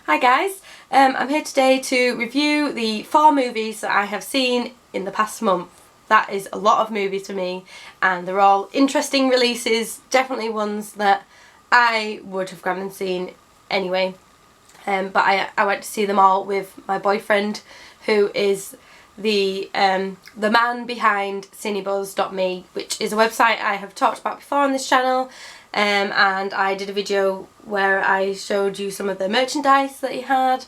Hi guys, I'm here today to review the 4 movies that I have seen in the past month. That is a lot of movies for me, and they're all interesting releases, definitely ones that I would have gone and seen anyway. But I went to see them all with my boyfriend, who is the man behind cinebuzz.me, which is a website I have talked about before on this channel. And I did a video where I showed you some of the merchandise that he had.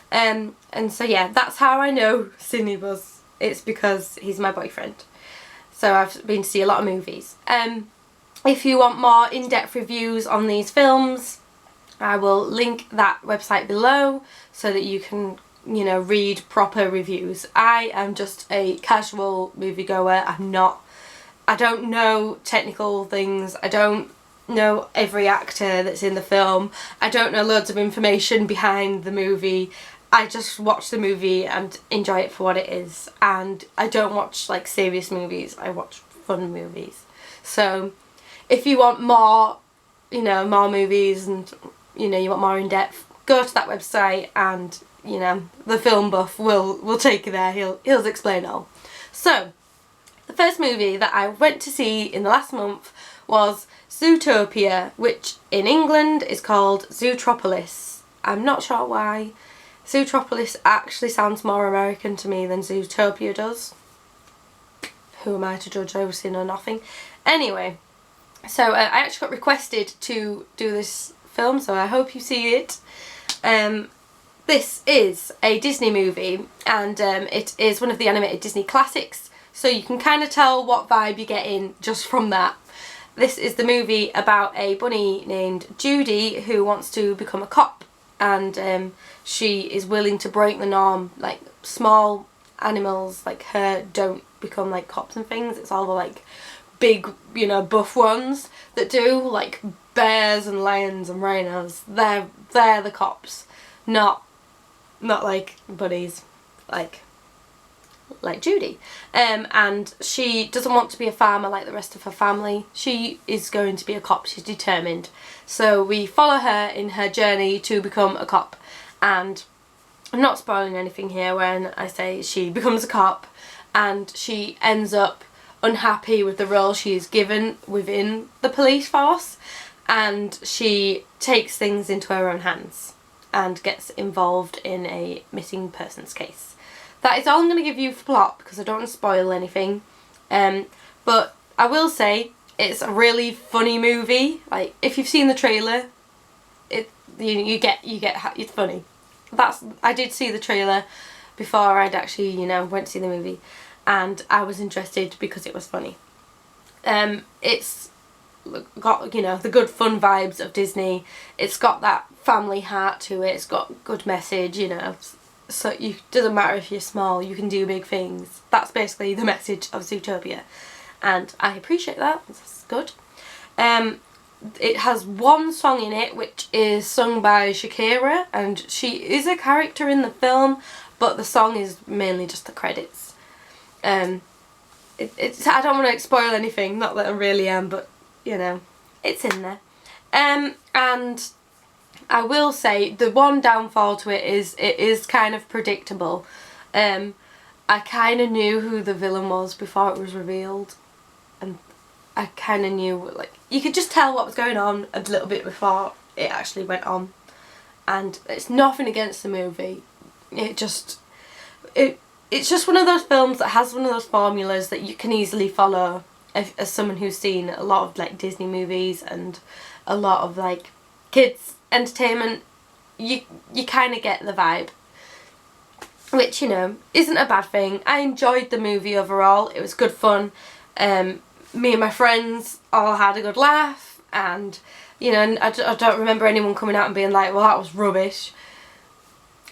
And so yeah, that's how I know cinebuzz. It's because he's my boyfriend. So I've been to see a lot of movies. If you want more in-depth reviews on these films, I will link that website below so that you can, you know, read proper reviews. I am just a casual moviegoer. I don't know technical things. I don't know every actor that's in the film. I don't know loads of information behind the movie. I just watch the movie and enjoy it for what it is. And I don't watch like serious movies. I watch fun movies. So if you want more, you know, more movies and, you know, you want more in depth, go to that website and, you know, the film buff will take you there. He'll explain it all. So the first movie that I went to see in the last month was Zootopia, which in England is called Zootropolis. I'm not sure why. Zootropolis actually sounds more American to me than Zootopia does. Who am I to judge? I was know nothing. Anyway, so I actually got requested to do this film, so I hope you see it. This is a Disney movie, and it is one of the animated Disney classics, so you can kind of tell what vibe you're getting just from that. This is the movie about a bunny named Judy who wants to become a cop, and she is willing to break the norm. Like, small animals like her don't become like cops and things. It's all the like big, you know, buff ones that do, like bears and lions and rhinos. They're the cops, not like bunnies, like Judy. And she doesn't want to be a farmer like the rest of her family. She is going to be a cop. She's determined. So we follow her in her journey to become a cop. And I'm not spoiling anything here when I say she becomes a cop, and she ends up unhappy with the role she is given within the police force, and she takes things into her own hands and gets involved in a missing persons case. That is all I'm going to give you for plot because I don't want to spoil anything. But I will say it's a really funny movie. Like, if you've seen the trailer, you get it's funny. I did see the trailer before I'd actually, you know, went to see the movie, and I was interested because it was funny. It's got, you know, the good fun vibes of Disney. It's got that family heart to it. It's got good message, you know. So it doesn't matter if you're small, you can do big things. That's basically the message of Zootopia, and I appreciate that. That's good. It has one song in it which is sung by Shakira, and she is a character in the film, but the song is mainly just the credits. I don't want to spoil anything, not that I really am, but you know, it's in there. And I will say the one downfall to it is kind of predictable. I kind of knew who the villain was before it was revealed, and I kind of knew, like, you could just tell what was going on a little bit before it actually went on. And it's nothing against the movie. It's just one of those films that has one of those formulas that you can easily follow as someone who's seen a lot of like Disney movies and a lot of like kids entertainment. You kind of get the vibe, which, you know, isn't a bad thing. I enjoyed the movie overall. It was good fun. Me and my friends all had a good laugh, and, you know, I don't remember anyone coming out and being like, well, that was rubbish.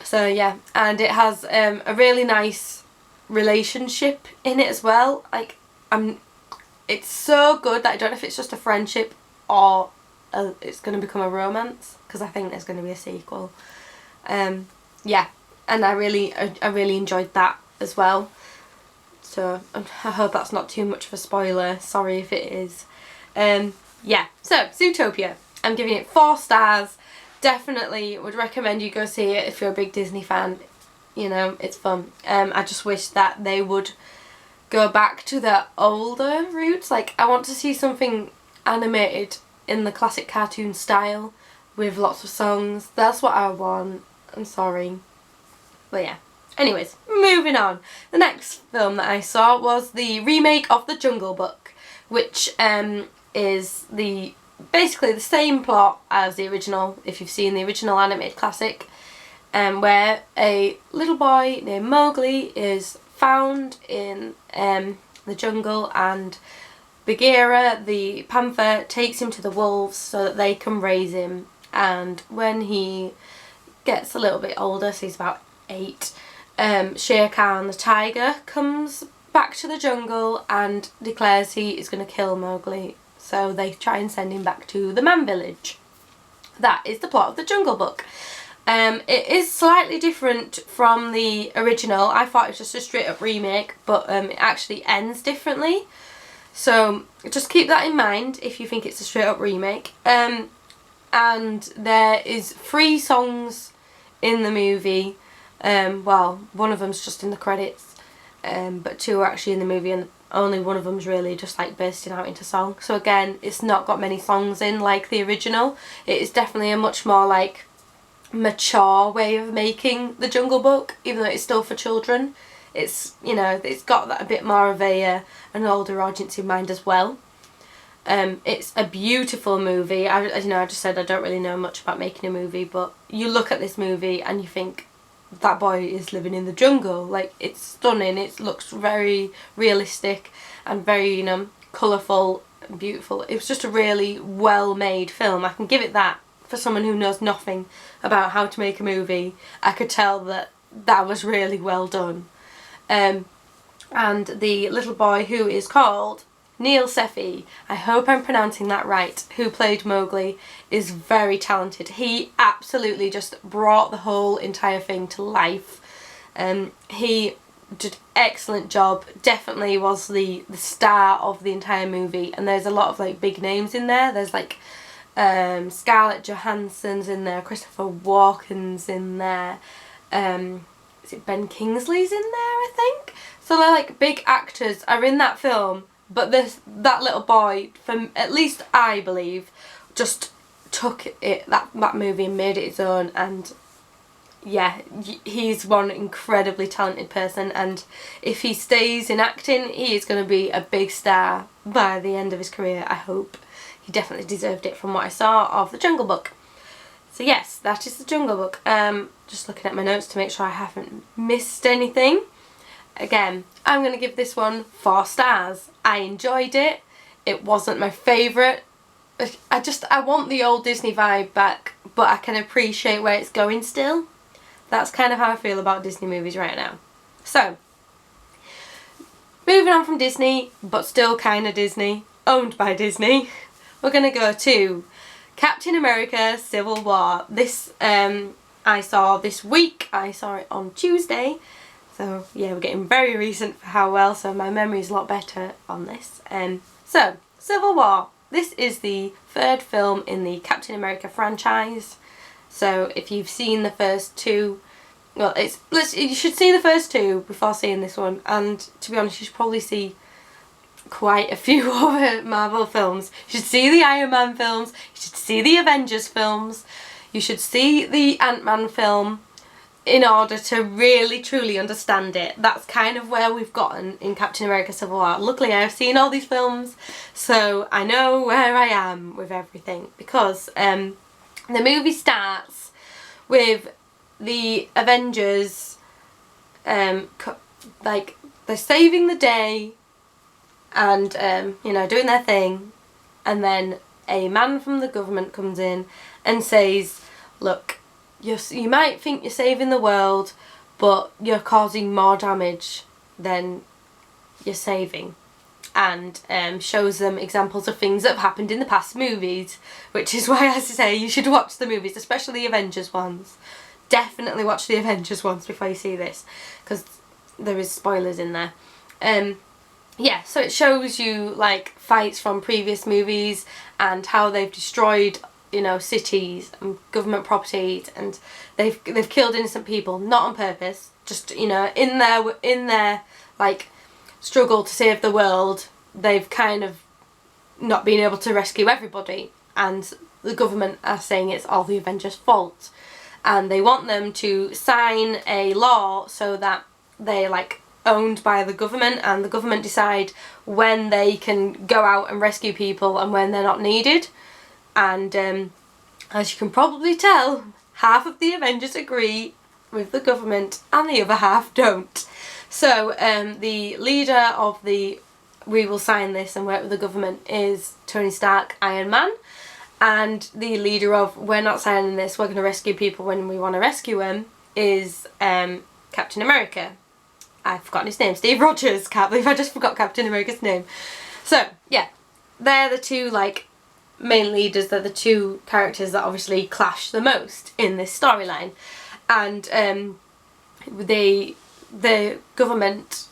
So yeah, and it has a really nice relationship in it as well. Like, it's so good that I don't know if it's just a friendship or it's going to become a romance, because I think there's going to be a sequel. Yeah, and I really enjoyed that as well. So I hope that's not too much of a spoiler. Sorry if it is. Yeah, so Zootopia. I'm giving it 4 stars. definitely would recommend you go see it if you're a big Disney fan. You know, it's fun. I just wish that they would go back to their older roots. Like, I want to see something animated in the classic cartoon style with lots of songs. That's what I want. I'm sorry. But yeah. Anyways, moving on. The next film that I saw was the remake of The Jungle Book, which is basically the same plot as the original, if you've seen the original animated classic, where a little boy named Mowgli is found in the jungle, and Bagheera, the panther, takes him to the wolves so that they can raise him. And when he gets a little bit older, so he's about 8, Shere Khan the tiger comes back to the jungle and declares he is going to kill Mowgli. So they try and send him back to the man village. That is the plot of The Jungle Book. It is slightly different from the original. I thought it was just a straight up remake, but it actually ends differently. So just keep that in mind if you think it's a straight up remake. And there is 3 songs in the movie. Well, one of them's just in the credits, but 2 are actually in the movie, and only one of them's really just like bursting out into song. So again, it's not got many songs in like the original. It is definitely a much more like mature way of making The Jungle Book, even though it's still for children. It's, you know, it's got that a bit more of a an older audience in mind as well. It's a beautiful movie. I just said I don't really know much about making a movie, but you look at this movie and you think, that boy is living in the jungle. Like, it's stunning. It looks very realistic and very, you know, colourful and beautiful. It was just a really well made film. I can give it that. For someone who knows nothing about how to make a movie, I could tell that that was really well done. And the little boy, who is called Neil Sefi, I hope I'm pronouncing that right, who played Mowgli, is very talented. He absolutely just brought the whole entire thing to life. He did an excellent job. Definitely was the star of the entire movie, and there's a lot of like big names in there. There's like Scarlett Johansson's in there, Christopher Walken's in there, is it Ben Kingsley's in there, I think? So they're like big actors are in that film, but that little boy, from at least I believe, just took that movie and made it his own. And yeah, he's one incredibly talented person, and if he stays in acting, he is going to be a big star by the end of his career, I hope. He definitely deserved it from what I saw of The Jungle Book. So yes, that is The Jungle Book. Just looking at my notes to make sure I haven't missed anything. Again, I'm going to give this one 4 stars. I enjoyed it. It wasn't my favourite. I want the old Disney vibe back, but I can appreciate where it's going still. That's kind of how I feel about Disney movies right now. So, moving on from Disney, but still kind of Disney, owned by Disney, we're going to go to Captain America Civil War. This I saw this week. I saw it on Tuesday. So yeah, we're getting very recent for how well, so my memory is a lot better on this. So, Civil War. This is the 3rd film in the Captain America franchise. So if you've seen the first 2, well, you should see the first 2 before seeing this one. And to be honest, you should probably see quite a few other Marvel films. You should see the Iron Man films, you should see the Avengers films, you should see the Ant-Man film in order to really truly understand it. That's kind of where we've gotten in Captain America Civil War. Luckily I've seen all these films, so I know where I am with everything, because the movie starts with the Avengers like they're saving the day and you know, doing their thing, and then a man from the government comes in and says, look, you might think you're saving the world, but you're causing more damage than you're saving, and shows them examples of things that have happened in the past movies, which is why I say you should watch the movies, especially the Avengers ones. Definitely watch the Avengers ones before you see this, because there is spoilers in there. Yeah, so it shows you like fights from previous movies and how they've destroyed you know, cities and government properties, and they've killed innocent people, not on purpose, just, you know, in their like struggle to save the world, they've kind of not been able to rescue everybody, and the government are saying it's all the Avengers' fault, and they want them to sign a law so that they're like owned by the government, and the government decide when they can go out and rescue people and when they're not needed. And as you can probably tell, half of the Avengers agree with the government and the other half don't. So the leader of the we will sign this and work with the government is Tony Stark, Iron Man, and the leader of we're not signing this, we're going to rescue people when we want to rescue them is Captain America. I've forgotten his name, Steve Rogers. Can't believe I just forgot Captain America's name. So yeah, they're the two like main leaders, they're the two characters that obviously clash the most in this storyline, and the government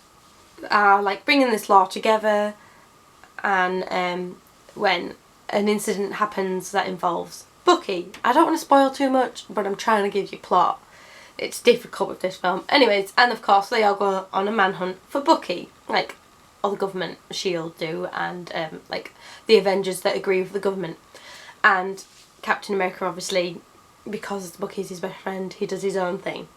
are like bringing this law together, and when an incident happens that involves Bucky. I don't want to spoil too much, but I'm trying to give you plot. It's difficult with this film. Anyways, and of course they all go on a manhunt for Bucky, like all the government, S.H.I.E.L.D. do, and like the Avengers that agree with the government. And Captain America, obviously, because Bucky's his best friend, he does his own thing.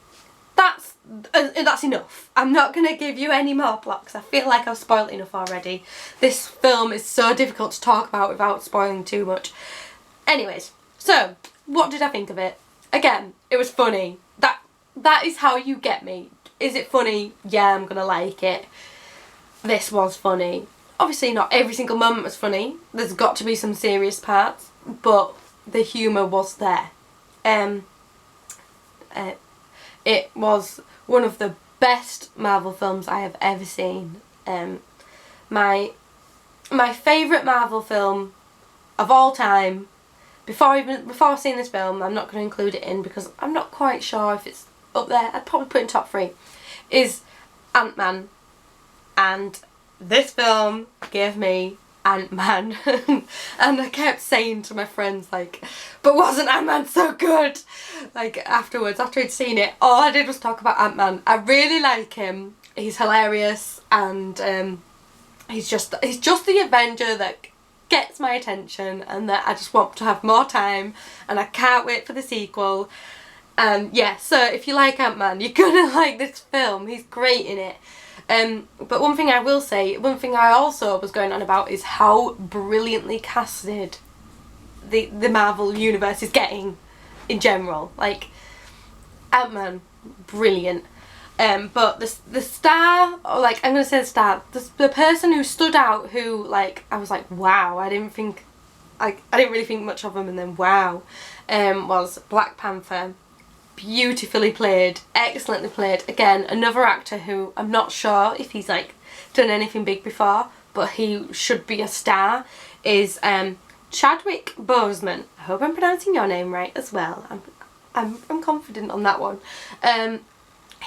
That's enough. I'm not going to give you any more plot because I feel like I've spoiled enough already. This film is so difficult to talk about without spoiling too much. Anyways, so what did I think of it? Again, it was funny. That is how you get me. Is it funny? Yeah, I'm going to like it. This was funny. Obviously not every single moment was funny. There's got to be some serious parts, but the humour was there. It was one of the best Marvel films I have ever seen. My favourite Marvel film of all time, before seeing this film, I'm not going to include it in because I'm not quite sure if it's up there, I'd probably put in top 3, is Ant-Man. And this film gave me Ant-Man. And I kept saying to my friends, like, but wasn't Ant-Man so good? Like, afterwards, after I'd seen it, all I did was talk about Ant-Man. I really like him. He's hilarious, and he's just the Avenger that gets my attention and that I just want to have more time, and I can't wait for the sequel. And yeah, so if you like Ant-Man, you're gonna like this film. He's great in it. But one thing I will say, one thing I also was going on about is how brilliantly casted the Marvel universe is getting in general. Like, Ant-Man, brilliant. But the star, or like, I'm going to say the star, the person who stood out, who like, I was like, wow, I didn't really think much of him, and then wow, was Black Panther. Beautifully played, excellently played. Again, another actor who I'm not sure if he's like done anything big before, but he should be a star, is Chadwick Boseman. I hope I'm pronouncing your name right as well. I'm confident on that one.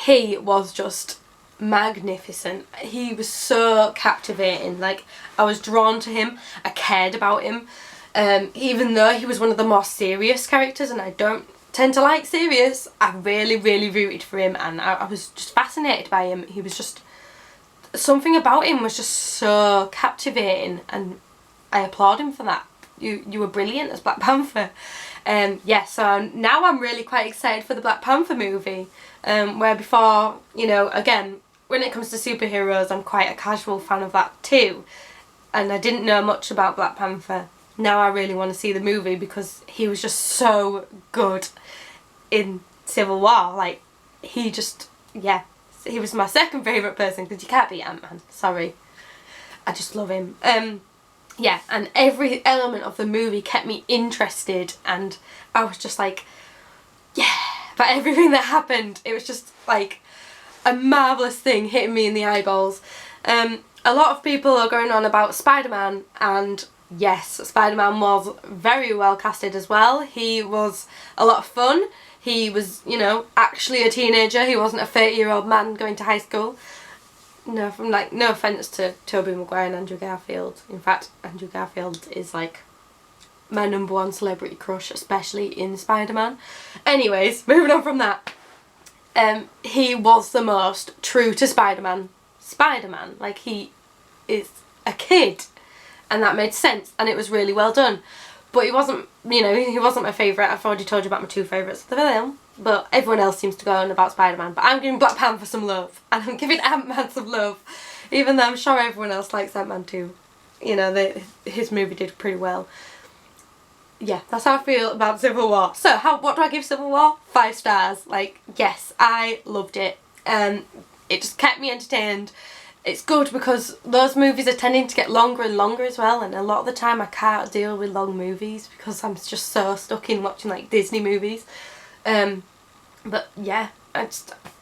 He was just magnificent. He was so captivating. Like, I was drawn to him. I cared about him. Even though he was one of the more serious characters, and I don't tend to like serious, I really, really rooted for him, and I was just fascinated by him. He was just, something about him was just so captivating, and I applaud him for that. You were brilliant as Black Panther. Yeah, so now I'm really quite excited for the Black Panther movie, where before, you know, again, when it comes to superheroes, I'm quite a casual fan of that too, and I didn't know much about Black Panther. Now I really want to see the movie because he was just so good in Civil War. Like, he just, yeah, he was my second favourite person because you can't beat Ant-Man, sorry. I just love him. Yeah, and every element of the movie kept me interested, and I was just like, yeah, but everything that happened, it was just like a marvellous thing hitting me in the eyeballs. A lot of people are going on about Spider-Man, and yes, Spider-Man was very well casted as well. He was a lot of fun. He was, you know, actually a teenager. He wasn't a 30-year-old man going to high school. No, from like, no offence to Tobey Maguire and Andrew Garfield. In fact, Andrew Garfield is like my #1 celebrity crush, especially in Spider-Man. Anyways, moving on from that. He was the most true to Spider-Man. Like, he is a kid, and that made sense, and it was really well done. But he wasn't, you know, he wasn't my favourite. I've already told you about my 2 favourites of the film, but everyone else seems to go on about Spider-Man. But I'm giving Black Panther some love, and I'm giving Ant-Man some love, even though I'm sure everyone else likes Ant-Man too. You know, his movie did pretty well. Yeah, that's how I feel about Civil War. So, what do I give Civil War? 5 stars. Like, yes, I loved it. It just kept me entertained. It's good because those movies are tending to get longer and longer as well, and a lot of the time I can't deal with long movies because I'm just so stuck in watching like Disney movies. But yeah,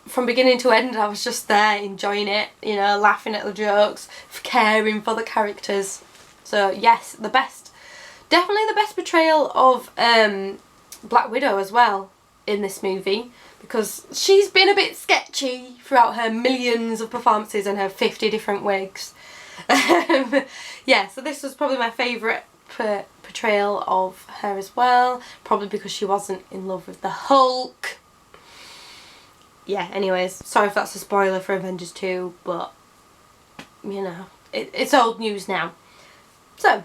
from beginning to end I was just there enjoying it, you know, laughing at the jokes, caring for the characters. So yes, definitely the best portrayal of Black Widow as well in this movie, because she's been a bit sketchy throughout her millions of performances and her 50 different wigs. Yeah, so this was probably my favourite portrayal of her as well, probably because she wasn't in love with the Hulk. Yeah, anyways, sorry if that's a spoiler for Avengers 2, but you know, it's old news now. So,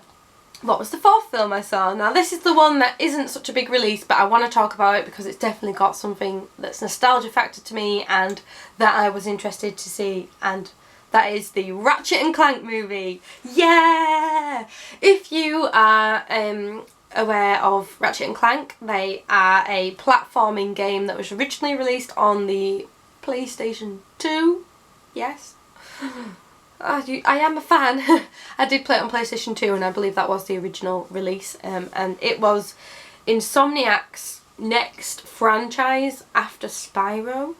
what was the 4th film I saw? Now this is the one that isn't such a big release, but I want to talk about it because it's definitely got something that's nostalgia factor to me and that I was interested to see, and that is the Ratchet and Clank movie. Yeah! If you are aware of Ratchet and Clank, they are a platforming game that was originally released on the PlayStation 2. Yes. I am a fan. I did play it on PlayStation 2 and I believe that was the original release, and it was Insomniac's next franchise after Spyro.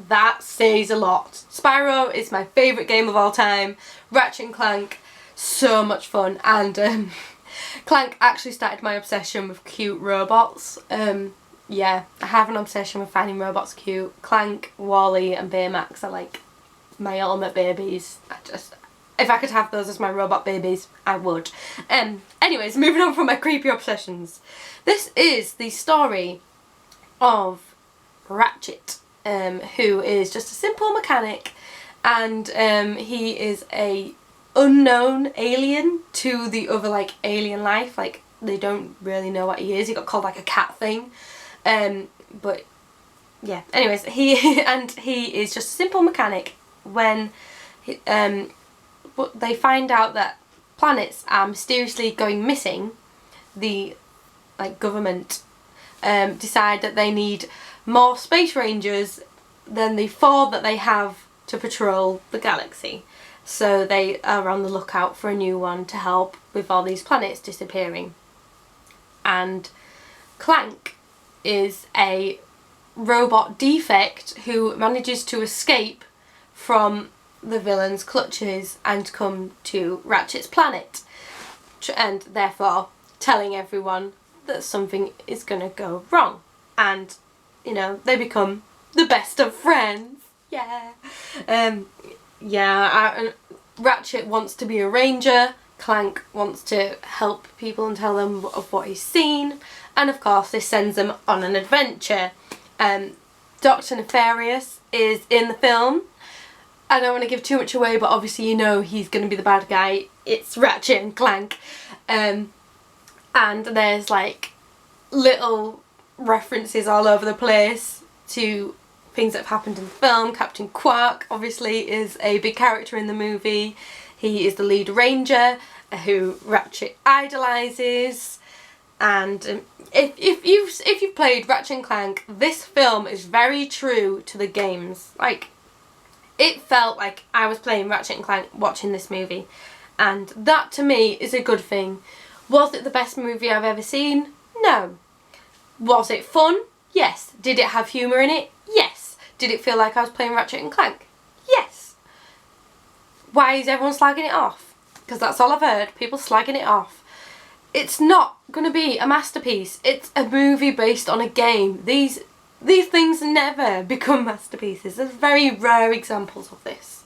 That says a lot. Spyro is my favourite game of all time. Ratchet and Clank, so much fun, and Clank actually started my obsession with cute robots. Yeah, I have an obsession with finding robots cute. Clank, Wally and Baymax are like my ultimate babies. If I could have those as my robot babies, I would. Anyways, moving on from my creepy obsessions. This is the story of Ratchet, who is just a simple mechanic, and he is a unknown alien to the other like alien life. Like, they don't really know what he is. He got called like a cat thing. But yeah, anyways, he is just a simple mechanic. When they find out that planets are mysteriously going missing, the government decide that they need more space rangers than the 4 that they have to patrol the galaxy. So they are on the lookout for a new one to help with all these planets disappearing. And Clank is a robot defect who manages to escape from the villain's clutches and come to Ratchet's planet, and therefore telling everyone that something is gonna go wrong, and you know, they become the best of friends. Yeah. Ratchet wants to be a ranger, Clank wants to help people and tell them of what he's seen, and of course this sends them on an adventure. Dr. Nefarious is in the film. I don't want to give too much away, but obviously you know he's going to be the bad guy. It's Ratchet and Clank. And there's like little references all over the place to things that have happened in the film. Captain Quark obviously is a big character in the movie. He is the lead ranger who Ratchet idolises. And if you've played Ratchet and Clank, this film is very true to the games. Like, it felt like I was playing Ratchet and Clank watching this movie, and that to me is a good thing. Was it the best movie I've ever seen? No. Was it fun? Yes. Did it have humour in it? Yes. Did it feel like I was playing Ratchet and Clank? Yes. Why is everyone slagging it off? Because that's all I've heard, people slagging it off. It's not going to be a masterpiece. It's a movie based on a game. These things never become masterpieces. There's very rare examples of this.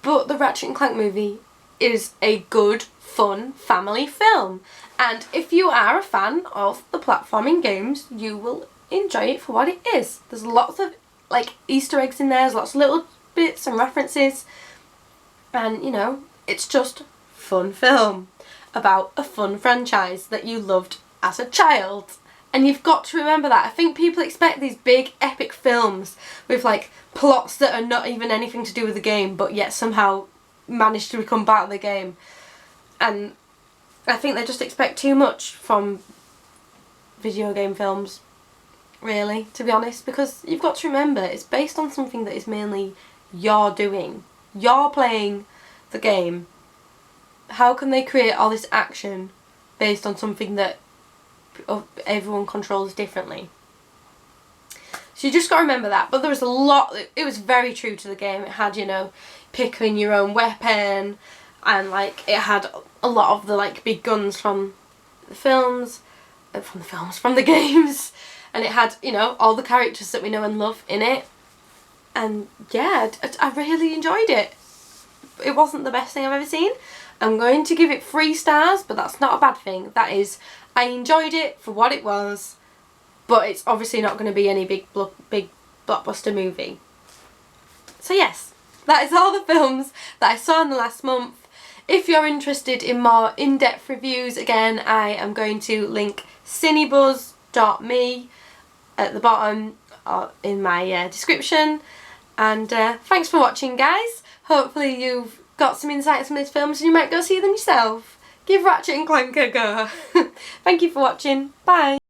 But the Ratchet and Clank movie is a good, fun family film. And if you are a fan of the platforming games, you will enjoy it for what it is. There's lots of like Easter eggs in there, there's lots of little bits and references, and you know, it's just fun film about a fun franchise that you loved as a child. And you've got to remember that. I think people expect these big epic films with like plots that are not even anything to do with the game, but yet somehow manage to become part of the game. And I think they just expect too much from video game films, really, to be honest, because you've got to remember it's based on something that is mainly you're doing. You're playing the game. How can they create all this action based on something that everyone controls differently? So you just got to remember that. But there was a lot, it was very true to the game. It had, you know, picking your own weapon, and like it had a lot of the like big guns from the films, from the games, and it had, you know, all the characters that we know and love in it. And yeah, I really enjoyed it. It wasn't the best thing I've ever seen. I'm going to give it 3 stars, but that's not a bad thing. That is, I enjoyed it for what it was, but it's obviously not going to be any big blockbuster movie. So yes, that is all the films that I saw in the last month. If you're interested in more in-depth reviews, again, I am going to link cinebuzz.me at the bottom or in my description. And thanks for watching, guys. Hopefully you've got some insights from these films and you might go see them yourself. Give Ratchet and Clank a go. Thank you for watching. Bye.